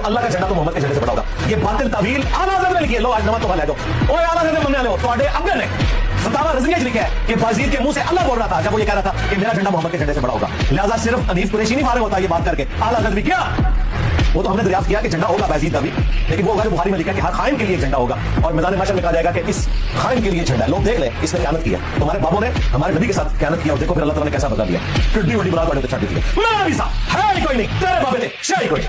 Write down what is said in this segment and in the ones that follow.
अल्लाह का झंडा तो मोहम्मद के झंडे से बड़ा होगा। ये बातिल तवील आला हज़रत ने लिखी है। लो आज नमक तो ले दो। ओए आला हज़रत मम्मी आले हो तो अब्बे ने फतावा रज़िया लिखा है कि बाजीद के मुंह से अल्लाह बोल रहा था जब वो ये कह रहा था कि मेरा झंडा मोहम्मद के झंडे से बड़ा होगा। लिहाजा सिर्फ अनीस कुरैशी नहीं फारिग होता ये बात करके। आला हज़रत भी क्या वो तो हमने दरियाफ्त किया कि झंडा होगा बाजीद का भी, लेकिन वो होगा जो बुखारी में लिखा है कि हर खाइन के लिए झंडा होगा और मैदान महशर में कहा जाएगा कि इस खाइन के लिए झंडा है। लोग देख ले इसने ख्यानत किया, तुम्हारे बाबों ने हमारे नबी के साथ ख्यानत किया और देखो फिर अल्लाह ताला ने कैसा बदला दिया। टिड्डी वड्डी बना के छाट दी। मेरा नबी साहब है ही कोई नहीं, तेरे बाबे थे शाही कोई।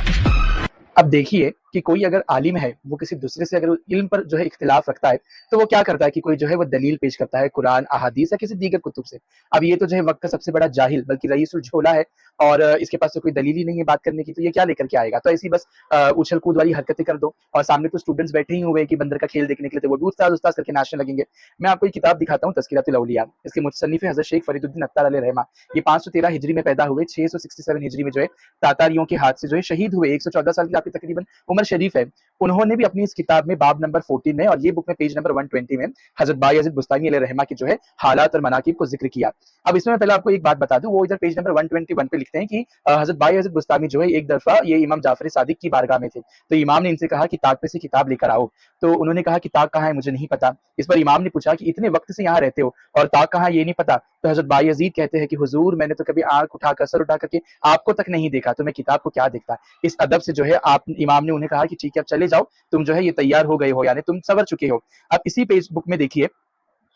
अब देखिए कि कोई अगर आलिम है वो किसी दूसरे से अगर इल्म पर जो है इख्तिलाफ रखता है तो वो क्या करता है कि कोई जो है वो दलील पेश करता है कुरान अहादीस या किसी दीगर कुतुब से। अब ये तो जो है वक्त का सबसे बड़ा जाहिल बल्कि रईसुल झोला है और इसके पास तो कोई दलील ही नहीं है बात करने की, तो ये क्या लेकर के आएगा। तो ऐसी बस उछल कूद वाली हरकतें कर दो और सामने तो स्टूडेंट्स बैठे ही हुए कि बंदर का खेल देखने के लिए, तो वो भी उस्ताद उस्ताद करके नाचने लगेंगे। मैं आपको एक किताब दिखाता हूँ तज़किरातुल औलिया, इसके मुसन्निफ हज़रत शेख फरीदुद्दीन अत्तार अलैहि रहमा। ये 513 हिजरी में पैदा हुए, 667 हिजरी में जो है तातारियों के हाथ से जो है शहीद हुए। 114 साल की आपकी तकरीबन उम्र शरीफ है। उन्होंने भी अपनी इस किताब में बाब नंबर 14 में और ये बुक में पेज नंबर 120 में हजरत बायज़ीद बुस्तामी अलैहि रहमा की जो है हालात और मनाकिब को जिक्र किया। अब इसमें मैं पहले आपको एक बात बता दूं, वो इधर पेज नंबर 121 पे लिखते हैं कि हजरत बायज़ीद बुस्तामी जो है एक दफा ये इमाम जाफर सादिक की बारगाह में थे, तो इमाम ने इनसे कहा कि ताक पे से किताब लेकर आओ। तो उन्होंने कहा कि ताक कहाँ है, मुझे नहीं पता। इस पर इमाम ने पूछा कि इतने वक्त से यहाँ रहते हो और ताक कहाँ, ये नहीं पता। तो हजरत बायज़ीद कहते हैं कि हुजूर मैंने तो कभी आंख उठाकर सर उठा करके आपको तक नहीं देखा, तो मैं किताब को क्या देखता। इस अदब से जो है आप इमाम ने उन्हें कहा कि ठीक है अब चले जाओ, तुम जो है ये तैयार हो गए हो, यानी तुम सवर चुके हो। अब इसी पेज बुक में देखिए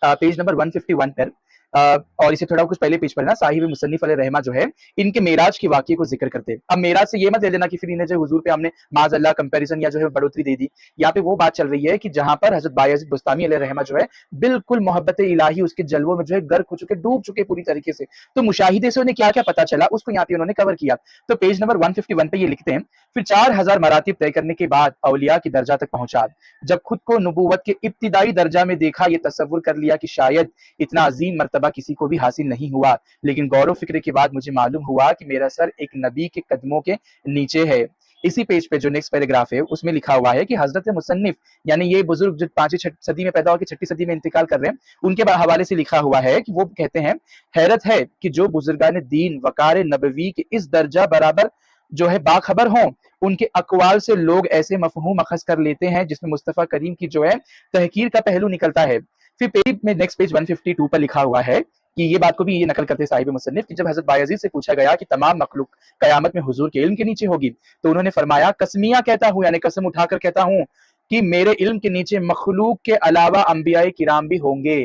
पेज नंबर 151 पर और इसे थोड़ा कुछ पहले पेज पर ना साहिब मुसन्निफ अलैहि रहमा जो है इनके मेराज के वाक़ये को जिक्र करते हैं। अब मेराज से ये मत ले लेना कि फिर इन्हें जो हुजूर पे हमने माज़अल्लाह कंपैरिजन या जो है बढ़ोतरी दे दी। यहाँ पे वो बात चल रही है कि जहां पर हजरत बायज़ीद बुस्तामी अलैहि रहमा जो है बिल्कुल मोहब्बत इलाही उसके जलवों में जो है गर्क हो चुके, डूब चुके पूरी तरीके से। तो मुशाहिदे से उन्हें क्या क्या पता चला उसको यहाँ पे उन्होंने कवर किया। तो पेज नंबर 151 पे ये लिखते हैं, फिर 4000 मरातिब तय करने के बाद औलिया की दर्जा तक पहुंचा। जब खुद को नबूवत के इब्तिदाई दर्जा में देखा, ये तसव्वुर कर लिया कि शायद इतना अजीम मर्तबा किसी को भी हासिल नहीं हुआ, लेकिन गौर व फिक्र के बाद मुझे मालूम हुआ कि मेरा सर एक नबी के कदमों के नीचे है। इसी पेज पे जो नेक्स्ट पैराग्राफ है उसमें लिखा हुआ है कि हजरत मुसन्निफ यानी ये बुजुर्ग जो 5वीं सदी में पैदा होकर 6वीं सदी में इंतकाल कर रहे हैं, उनके हवाले से लिखा हुआ है कि वो कहते हैं, हैरत है कि जो बुजुर्गान दीन वकार नबवी के इस दर्जा बराबर जो है बाखबर हों, उनके अकवाल से लोग ऐसे मफहूम अखज़ कर लेते हैं जिसमें मुस्तफ़ा करीम की जो है तहकीर का पहलू निकलता है। फिर पेज में नेक्स्ट पेज 152 पर लिखा हुआ है कि ये बात को भी ये नकल करते साहिब मुसन्निफ कि जब हजरत बायज़ीद से पूछा गया कि तमाम मखलूक कयामत में हुजूर के इल्म के नीचे होगी, तो उन्होंने फरमाया, कसमिया कहता हूँ यानी कसम उठाकर कहता हूँ कि मेरे इल्म के नीचे मखलूक के अलावा अंबियाए किराम भी होंगे।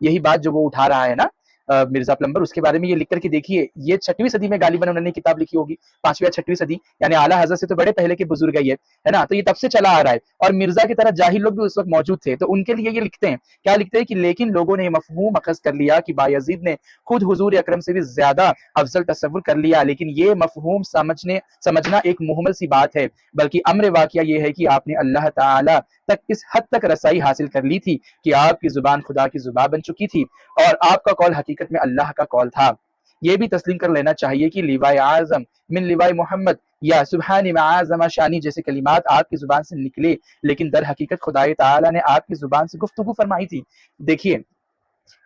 यही बात जो वो उठा रहा है ना मिर्जा प्लम्बर, उसके बारे में ये लिख करके देखिए, ये 6वीं सदी में गालिबन उन्होंने किताब लिखी होगी, 5वीं या 6वीं सदी, यानी आला हजरत से तो बड़े पहले के बुजुर्ग है ना। तो ये तब से चला आ रहा है और मिर्जा की तरह जाहिल लोग भी उस वक्त मौजूद थे, तो उनके लिए ये लिखते हैं, क्या लिखते हैं कि लेकिन लोगों ने मफहूम अखज़ कर लिया कि बायज़ीद ने खुद हुजूर अकरम से भी ज्यादा अफजल तसव्वुर कर लिया, लेकिन ये मफहूम समझना एक मुहम्मल सी बात है, बल्कि अम्र वाक़िया ये है कि आपने अल्लाह ताला तक इस हद तक रसाई हासिल कर ली थी कि आपकी जुबान खुदा की जुबान बन चुकी थी और आपका कौल हकीकत में अल्लाह का कौल था। ये भी तस्लीम कर लेना चाहिए कि लिवाए आज़म मिन लिवाए मोहम्मद या सुब्हानी मआज़म शानी जैसे कलिमात आपकी जुबान से निकले, लेकिन दर हकीकत खुदाए ताला ने आपकी जुबान से गुफ्तगू फरमाई थी। देखिए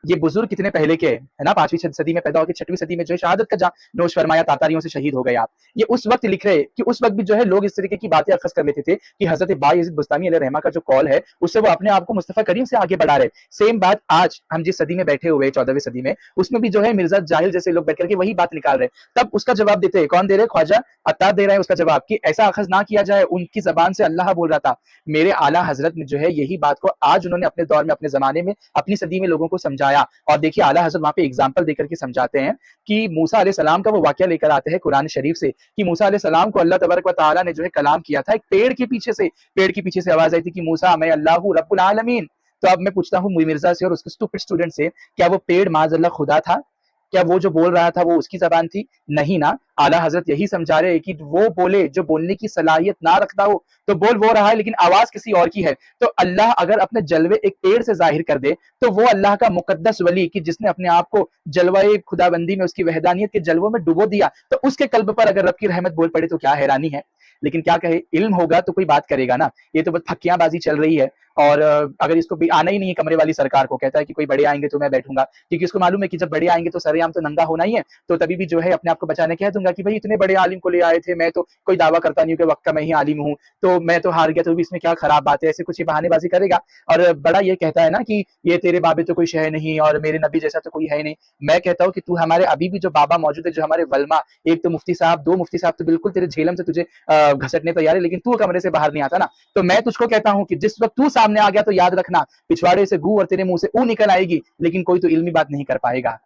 ये बुजुर्ग कितने पहले के है ना, 5वीं सदी में पैदा होकर 6वीं सदी में जो है शहादत का नोश फरमाया, तातारियों से शहीद हो गए आप। ये उस वक्त लिख रहे कि उस वक्त भी जो है लोग इस तरीके की बातें अखज़ कर लेते थे कि हजरत बायज़ीद बुस्तामी अलैहि रहमा का जो कॉल है उससे वो अपने आप को मुस्तफ़ा करीम से आगे बढ़ा रहे। सेम बात आज हम जिस सदी में बैठे हुए 14वीं सदी में, उसमें भी जो है मिर्जा जाहिल जैसे लोग बैठ करके वही बात निकाल रहे। तब उसका जवाब देते हैं, कौन दे रहे, ख्वाजा अत्तार दे रहा है उसका जवाब कि ऐसा अखज़ ना किया जाए, उनकी जबान से अल्लाह बोल रहा था। मेरे आला हजरत ने जो है यही बात को आज उन्होंने अपने दौर में, अपने जमाने में, अपनी सदी में लोगों को समझाया। और देखिए आला हजरत वहां पे एग्जांपल देकर के समझाते हैं कि मूसा अलैहि सलाम का वो वाकया लेकर आते हैं कुरान शरीफ से कि मूसा अलैहि सलाम को अल्लाह तबारक व तआला ने जो है कलाम किया था एक पेड़ के पीछे से आवाज आई थी कि मूसा मैं अल्लाहु रब्बुल आलमीन। तो अब मैं पूछता हूँ मिर्जा से और उसके स्टूपिड स्टूडेंट से, क्या वो पेड़ माज़अल्लाह खुदा था? क्या वो जो बोल रहा था वो उसकी जबान थी? नहीं ना। आला हजरत यही समझा रहे हैं कि वो बोले जो बोलने की सलाहियत ना रखता हो, तो बोल वो रहा है लेकिन आवाज किसी और की है। तो अल्लाह अगर अपने जलवे एक पेड़ से जाहिर कर दे तो वो अल्लाह का मुकद्दस वली कि जिसने अपने आप को जलवाए खुदाबंदी में, उसकी वहदानियत के जलवों में डुबो दिया, तो उसके कल्ब पर अगर रब की रहमत बोल पड़े तो क्या हैरानी है। लेकिन क्या कहे, इल्म होगा तो कोई बात करेगा ना। ये तो बस फक्कियां बाजी चल रही है और अगर इसको भी आना ही नहीं है कमरे वाली सरकार को, कहता है कि कोई बड़े आएंगे तो मैं बैठूंगा, क्योंकि उसको मालूम है कि जब बड़े आएंगे तो सरेआम तो नंगा होना ही है, तो तभी भी जो है अपने आप को बचाने कह दूंगा कि भाई इतने बड़े आलिम को ले आए थे, मैं तो कोई दावा करता नहीं हूँ कि वक्त का मैं ही आलिम हूँ, तो मैं तो हार गया, तो भी इसमें क्या खराब बात है, ऐसे कुछ ये बहानेबाजी करेगा। और बड़ा ये कहता है ना कि ये तेरे बाबे तो कोई शह नहीं और मेरे नबी जैसा तो कोई है नहीं। मैं कहता हूँ कि तू हमारे अभी भी जो बाबा मौजूद है, जो हमारे वलमा, एक तो मुफ्ती साहब, दो मुफ्ती साहब तो बिल्कुल तेरे झेलम से तुझे घसटने तैयार है, लेकिन तू कमरे से बाहर नहीं आता ना। तो मैं तुझको कहता हूँ कि जिस वक्त तू सामने आ गया तो याद रखना, पिछवाड़े से गू और तेरे मुंह से ऊ निकल आएगी, लेकिन कोई तो इल्मी बात नहीं कर पाएगा।